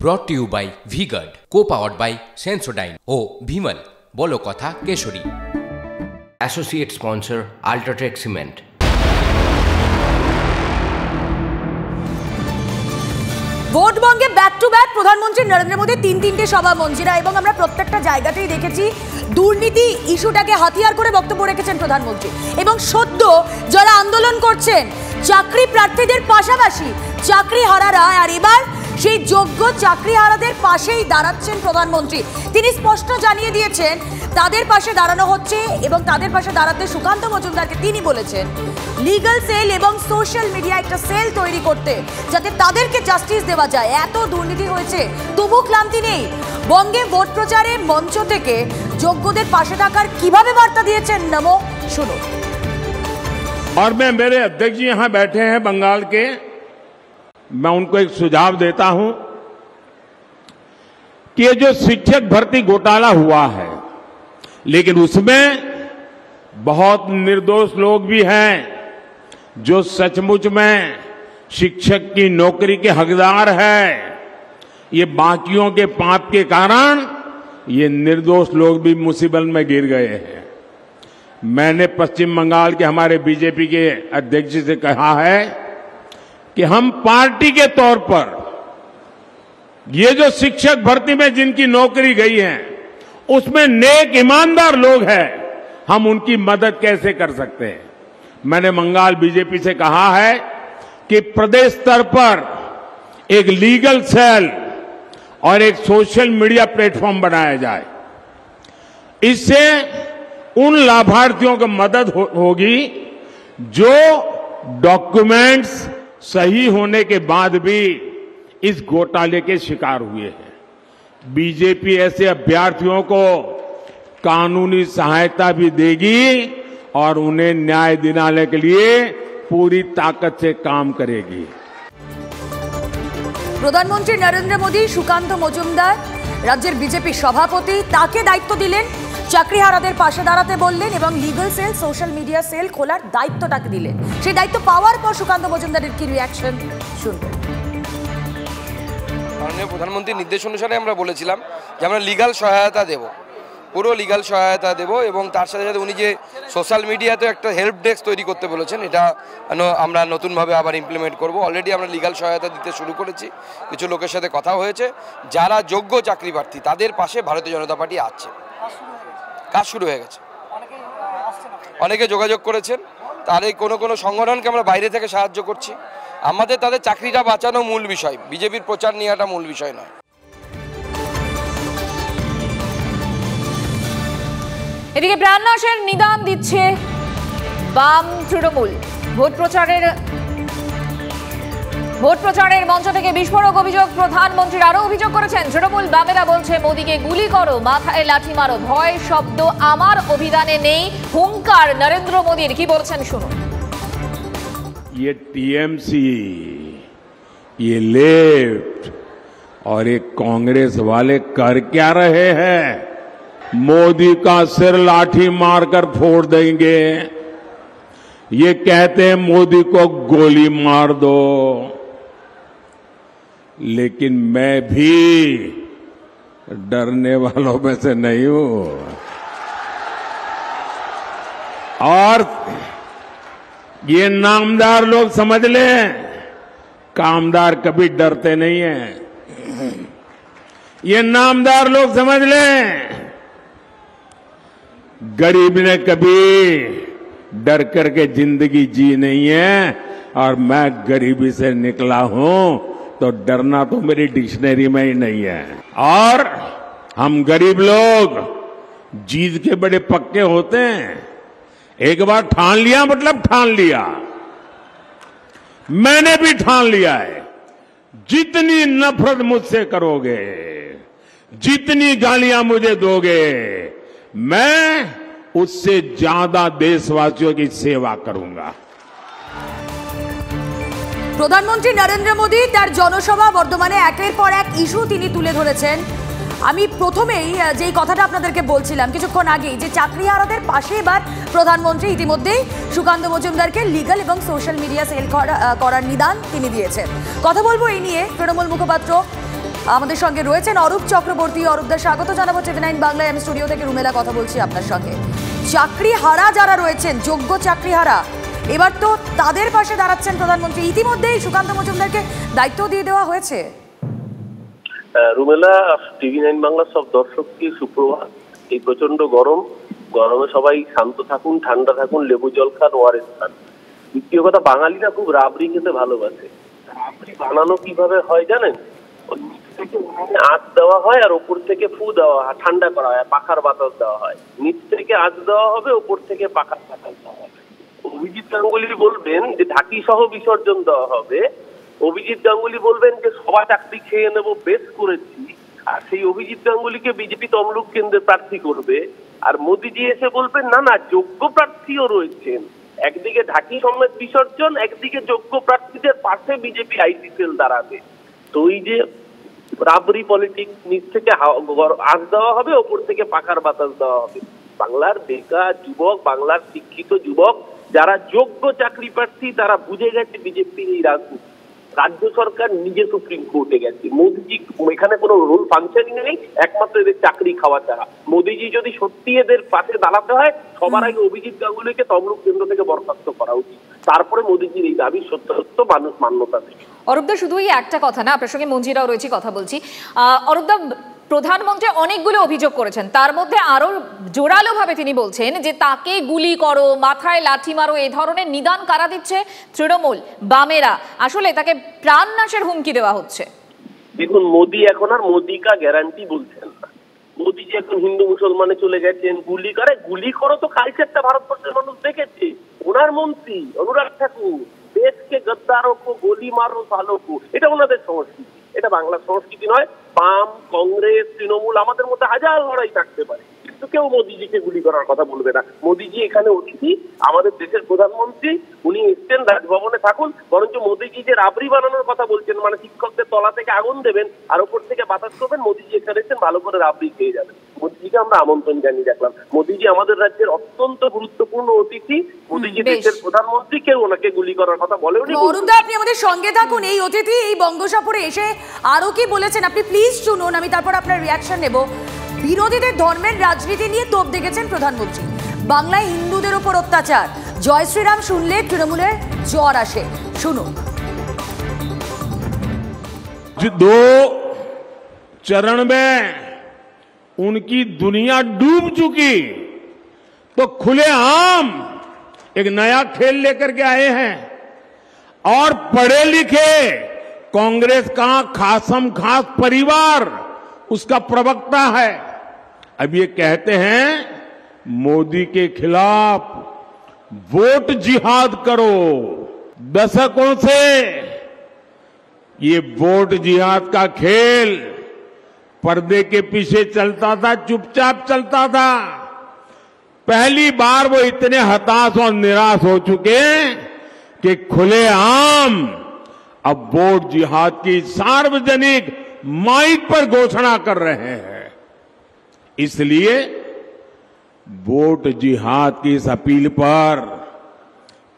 ব্রট to you by V Guard, co-powered by Sensodyne ও ভিমল বলো কথা Kesari. Associate sponsor UltraTech cement. ভোটবঙ্গে ব্যাক টু ব্যাক প্রধানমন্ত্রী নরেন্দ্র মোদী তিনটে সভা মঞ্জিরা, এবং আমরা প্রত্যেকটা জায়গাতেই দেখেছি দুর্নীতি ইস্যুটাকে হাতিয়ার করে বক্তব্য রেখেছেন প্রধানমন্ত্রী। এবং সদ্য যারা আন্দোলন করছেন চাকরি প্রার্থীদের পাশাপাশি চাকরি হারারা, আর এবার সেই যোগ্য চাকরি হারাদের পাশেই দাঁড়াচ্ছেন প্রধানমন্ত্রী। তিনি স্পষ্ট জানিয়ে দিয়েছেন তাদের পাশে দাঁড়ানো হচ্ছে, এবং তাদের পাশে দাঁড়াতে সুকান্ত মজুমদারকে তিনি বলেছেন লিগ্যাল সেল এবং সোশ্যাল মিডিয়া একটা সেল তৈরি করতে, যাতে তাদেরকে জাস্টিস দেওয়া যায়। এত দুর্নীতি হয়েছে তবু ক্লান্তি নেই। বঙ্গে ভোট প্রচারে মঞ্চ থেকে যোগ্যদের পাশে থাকার কিভাবে বার্তা দিয়েছেন নমো, শুনুন। और मैं मेरे अध्यक्ष जी यहां बैठे हैं बंगाल के, मैं उनको एक सुझाव देता हूं कि ये जो शिक्षक भर्ती घोटाला हुआ है, लेकिन उसमें बहुत निर्दोष लोग भी हैं जो सचमुच में शिक्षक की नौकरी के हकदार है। ये बाकियों के पाप के कारण ये निर्दोष लोग भी मुसीबत में गिर गए हैं। मैंने पश्चिम बंगाल के हमारे बीजेपी के अध्यक्ष से कहा है कि हम पार्टी के तौर पर ये जो शिक्षक भर्ती में जिनकी नौकरी गई है उसमें नेक ईमानदार लोग हैं, हम उनकी मदद कैसे कर सकते हैं। मैंने बंगाल बीजेपी से कहा है कि प्रदेश स्तर पर एक लीगल सेल और एक सोशल मीडिया प्लेटफॉर्म बनाया जाए। इससे उन लाभार्थियों को मदद होगी जो डॉक्यूमेंट्स सही होने के बाद भी इस घोटाले के शिकार हुए हैं। बीजेपी ऐसे अभ्यर्थियों को कानूनी सहायता भी देगी और उन्हें न्याय दिलाने के लिए पूरी ताकत से काम करेगी। প্রধানমন্ত্রী নরেন্দ্র মোদী সুকান্ত মজুমদার রাজ্যের বিজেপি সভাপতি, তাকে দায়িত্ব দিলেন, চাকরিহারাদের পাশে দাঁড়াতে বললেন এবং legal cell social media cell খোলার দায়িত্ব তাকে দিলেন। সেই দায়িত্ব পাওয়ার পর সুকান্ত মজুমদারের কি রিয়াকশন শুনবেন। মাননীয় প্রধানমন্ত্রীর নির্দেশ অনুসারে আমরা বলেছিলাম যে আমরা লিগ্যাল সহায়তা দেব, পুরো লিগ্যাল সহায়তা দেব, এবং তার সাথে সাথে উনি যে সোশ্যাল মিডিয়াতে একটা হেল্প ডেস্ক তৈরি করতে বলেছেন, এটা আমরা নতুনভাবে আবার ইমপ্লিমেন্ট করব। অলরেডি আমরা লিগ্যাল সহায়তা দিতে শুরু করেছি, কিছু লোকের সাথে কথা হয়েছে, যারা যোগ্য চাকরি প্রার্থী তাদের পাশে ভারতীয় জনতা পার্টি আছে। কাজ শুরু হয়ে গেছে, অনেকে যোগাযোগ করেছেন, তার এই কোনো সংগঠনকে আমরা বাইরে থেকে সাহায্য করছি। আমাদের তাদের চাকরিটা বাঁচানো মূল বিষয়, বিজেপির প্রচার নেওয়াটা মূল বিষয় নয়। এদিকে প্রাণনাশের নিদান দিচ্ছে বাম তৃণমূল। ভোট প্রচারের মঞ্চ থেকে বিস্ফোরক অভিযোগ। প্রধানমন্ত্রীর আরো অভিযোগ করেছেন তৃণমূল বামেরা বলছে মোদীকে গুলি করো, মাথায় লাঠি মারো, ভয় শব্দ আমার অভিধানে নেই, হুঙ্কার নরেন্দ্র মোদীর। কি বলছেন শুনুন। ये टीएमसी, ये लेफ्ट और ये कांग्रेस वाले कर क्या रहे हैं? मोदी का सिर लाठी मारकर फोड़ देंगे। ये कहते हैं मोदी को गोली मार दो, लेकिन मैं भी डरने वालों में से नहीं हूं। और ये नामदार लोग समझ लें, कामदार कभी डरते नहीं हैं। ये नामदार लोग समझ लें, गरीब ने कभी डर करके जिंदगी जी नहीं है, और मैं गरीबी से निकला हूं तो डरना तो मेरी डिक्शनरी में ही नहीं है। और हम गरीब लोग जीत के बड़े पक्के होते हैं। एक बार ठान लिया मतलब ठान लिया। मैंने भी ठान लिया है, जितनी नफरत मुझसे करोगे, जितनी गालियां मुझे दोगे, मैं उससे ज्यादा देशवासियों की सेवा करूंगा। প্রধানমন্ত্রী নরেন্দ্র মোদী তার জনসভা বর্ধমানে একের পর এক ইস্যু তিনি তুলে ধরেছেন। আমি প্রথমেই যেই কথাটা আপনাদেরকে বলছিলাম কিছুক্ষণ আগেই, যে চাকরিহারাদের পাশে এবার প্রধানমন্ত্রী ইতিমধ্যেই সুকান্ত মজুমদারকে লিগ্যাল এবং সোশ্যাল মিডিয়া সেল করার নিদান তিনি দিয়েছেন। কথা বলবো এই নিয়ে তৃণমূল মুখপাত্র আমাদের সঙ্গে রয়েছেন অরূপ চক্রবর্তী। অরূপদা, স্বাগত জানাবো টিভি9 বাংলায়। আমি স্টুডিও থেকে রুমেলা কথা বলছি আপনার সঙ্গে। চাকরি হারা যারা রয়েছেন, যোগ্য চাকরি হারা, এবার তো তাদের পাশে দাঁড়াচ্ছেন প্রধানমন্ত্রী। ইতিমধ্যেই সুকান্ত মজুমদারকে দায়িত্ব দিয়ে দেওয়া হয়েছে। রুমেলা, টিভি9 বাংলার সব দর্শককে সুপ্রভাত। এই প্রচন্ড গরমে সবাই শান্ত থাকুন, ঠান্ডা থাকুন, লেবু জল খান, ওআরএস খান। দ্বিতীয় কথা, বাঙালিরা খুব রাবড়ি খেতে ভালোবাসে। রাবড়ি বানানো কিভাবে হয় জানেন? আঁচ দেওয়া হয় আর ওপর থেকে ফু দেওয়া হয়, ঠান্ডা করা হয়, পাখার বাতাস দেওয়া হয়। নিচ থেকে আঁচ দেওয়া হবে, ওপর থেকে পাখার বাতাস দেওয়া হবে। অভিজিৎ গাঙ্গুলি বলবেন যে ঢাকি সহ বিসর্জন দেওয়া হবে। অভিজিৎ গাঙ্গুলি বলবেন যে সবাই চাকরি খেয়ে নেব, বেশ করেছি। আর সেই অভিজিৎ গাঙ্গুলিকে বিজেপি তমলুক কেন্দ্রে প্রার্থী করবে। আর মোদিজি এসে বলবেন না না, যোগ্য প্রার্থীও রয়েছেন। একদিকে ঢাকি সমেত বিসর্জন, একদিকে যোগ্য প্রার্থীদের পাশে বিজেপি আইটি সেল দাঁড়াবে। তো এই যে রাবড়ি পলিটিক্স, নিচ থেকে আঁচ দেওয়া হবে, ওপর থেকে পাখার বাতাস দেওয়া হবে। বাংলার বেকার যুবক, বাংলার শিক্ষিত যুবক যারা যোগ্য চাকরি প্রার্থী, তারা বুঝে গেছে বিজেপির এই রাজনীতি। রাজ্য সরকার নিজে সুপ্রিম কোর্টে গেছে। মোদিজি এখানে কোনো রোল ফাংশনই নেই, একমাত্র এদের চাকরি খাওয়া ছাড়া। মোদিজি যদি সত্যি এদের পাশে দাঁড়াতে হয়, সবার আগে অভিজিৎ গাঙ্গুলিকে তমলুক কেন্দ্র থেকে বরখাস্ত করা উচিত। তারপরে মোদিজির এই দাবি সত্য মানুষ মান্যতা দেবে। অরূপদা, শুধু এই একটা কথা না, আপনার সঙ্গে মঞ্জিরাও রয়েছে, কথা বলছি। অরূপদা, প্রধানমন্ত্রী অনেকগুলো অভিযোগ করেছেন, তার মধ্যে আরো জোরালো ভাবে তিনি বলছেন যে তাকে গুলি করো, মাথায় লাঠি মারো, এই ধরনের নিদান কারা দিচ্ছে? তৃণমূল, বামেরা। আসলে তাকে প্রাণনাশের হুমকি দেওয়া হচ্ছে। দেখুন, মোদি এখন আর মোদি কা গ্যারান্টি বলছেন না। মোদি যে এখন হিন্দু মুসলমানে চলে গেছেন, গুলি করো তো কালচারটা ভারতবর্ষের মানুষ দেখেছে। ওনার মন্ত্রী অনুরাগ ঠাকুর, দেশকে গদ্দারো কো গোলি মারো সালো কো, এটা ওনাদের সংস্কৃতি। এটা বাংলার সংস্কৃতি নয়। বাম, কংগ্রেস, তৃণমূল, আমাদের মধ্যে হাজার লড়াই থাকতে পারে, কিন্তু কেউ মোদিজিকে গুলি করার কথা বলবে না। মোদিজি এখানে অতিথি, আমাদের দেশের প্রধানমন্ত্রী, উনি এসছেন, রাজভবনে থাকুন। বরঞ্চ মোদিজি যে রাবড়ি বানানোর কথা বলছেন, মানে শিক্ষকদের তলা থেকে আগুন দেবেন আর ওপর থেকে বাতাস করবেন, মোদিজি এখানে এসেছেন, ভালো করে রাবড়ি খেয়ে যাবেন। মোদিজিকে আমরা আমন্ত্রণ জানিয়ে রাখলাম। মোদিজি আমাদের রাজ্যের অত্যন্ত গুরুত্বপূর্ণ অতিথি। মোদিজি দেশের প্রধানমন্ত্রী, কেউ ওনাকে গুলি করার কথা বলেনি। অরূপদা, আপনি আমাদের সঙ্গে থাকুন। এই অতিথি এই বঙ্গোপসাগরে এসে আরো কি বলেছেন আপনি প্লিজ শুনুন, আমি তারপর আপনার রিয়াকশন নেব। বিরোধীদের ধর্মের রাজনীতি নিয়ে তোপ দেখেছেন প্রধানমন্ত্রী। বাংলায় হিন্দুদের উপর অত্যাচার, জয় শ্রীরাম শুনলে তৃণমূলের জ্বর আসে। শুনুন। 2 चरण में उनकी दुनिया डूब चुकी, तो खुलेआम एक नया खेल लेकर के आए हैं। और पढ़े लिखे कांग्रेस का खासम खास परिवार उसका प्रवक्ता है। अब ये कहते हैं मोदी के खिलाफ वोट जिहाद करो। दशकों से ये वोट जिहाद का खेल पर्दे के पीछे चलता था, चुपचाप चलता था। पहली बार वो इतने हताश और निराश हो चुके कि खुलेआम अब वोट जिहाद की सार्वजनिक माइक पर घोषणा कर रहे हैं। इसलिए वोट जिहाद की इस अपील पर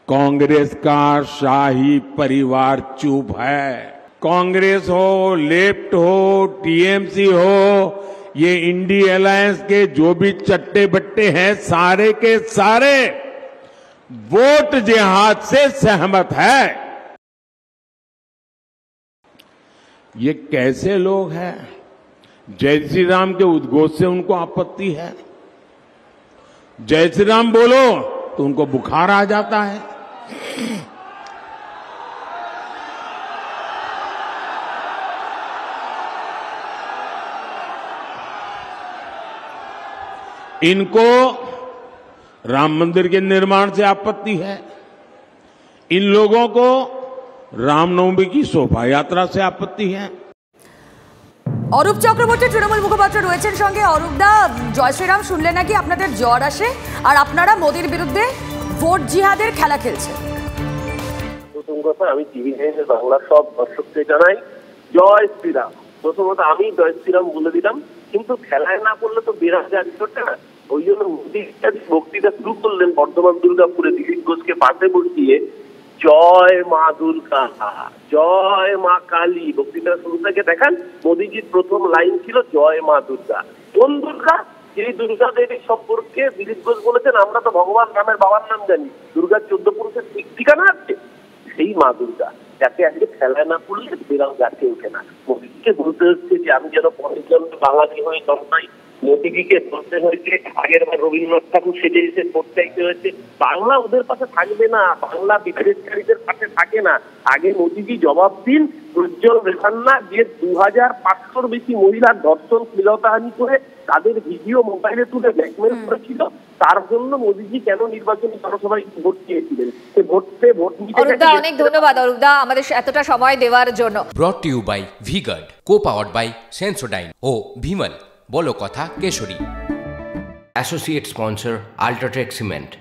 कांग्रेस का शाही परिवार चुप है। कांग्रेस हो, लेफ्ट हो, टीएमसी हो, ये इंडी अलायंस के जो भी चट्टे बट्टे हैं, सारे के सारे वोट जिहाद से सहमत है। ये कैसे लोग हैं? जय श्री राम के उद्घोष से उनको आपत्ति है। जय श्री राम बोलो तो उनको बुखार आ जाता है। इनको राम मंदिर के निर्माण से आपत्ति है। इन लोगों को रामनवमी की शोभा यात्रा से आपत्ति है। অরূপ চক্রবর্তী তৃণমূল মুখপাত্র রয়েছেন সঙ্গে। অরূপদা, জয় শ্রীরাম শুনলে নাকি আপনাদের জ্বর আসে, আর আপনারা মোদির বিরুদ্ধে ভোট জিহাদের খেলা খেলছেন। প্রথম কথা, আমি টিভি9 বাংলার সব দর্শককে জানাই জয় শ্রীরাম। প্রথমত আমি জয় শ্রীরাম বলে দিলাম, কিন্তু খেলায় না করলে তো বিরাট জারি করতে না। ওই জন্য মোদী বক্তৃতা শুরু করলেন বর্ধমান দুর্গাপুরে দিলীপ ঘোষকে পাশে বসিয়ে। জয় মা দুর্গা, জয় মা কালী। বক্তৃতা শুরু থেকে দেখান মোদীজির প্রথম লাইন ছিল জয় মা দুর্গা। কোন দুর্গা? এই দুর্গা দেবী সম্পর্কে দিলীপ ঘোষ বলেছেন আমরা তো ভগবান রামের বাবার নাম জানি, দুর্গার 14 পুরুষের ঠিকানা আছে, সেই মা দুর্গা যাকে আজকে খেলায় না পড়লে বিড়াল গাছে ওঠে না। মোদীজিকে বলতে হচ্ছে যে আমি যেন পরের জন্য বাঙালি হয়ে জন্মাই। মোদীজিকে বলতে হয়েছে আগের বার রবীন্দ্রনাথ ঠাকুর সেজে এসে ভোট চাইতে হয়েছে। বাংলা ওদের পাশে থাকবে না, বাংলা বিদ্বেষকারীদের পাশে থাকে না। আগে মোদীজি জবাব দিন প্রজ্জ্বল রেখান্না যে 2500 বেশি মহিলার ধর্ষণ শ্লীলতাহানি করে তাদের ভিডিও মোবাইলে তুলে ব্ল্যাকমেল করেছিল, তার জন্য মোদীজি কেন নির্বাচনী জনসভায় ভোট চেয়েছিলেন? সে ভোট নিতে অনেক ধন্যবাদ অরূপদা আমাদের এতটা সময় দেওয়ার জন্য। Brought to you by V Guard, co-powered by Sensodyne ও ভিমল বলো কথা Kesari. Associate sponsor UltraTech cement.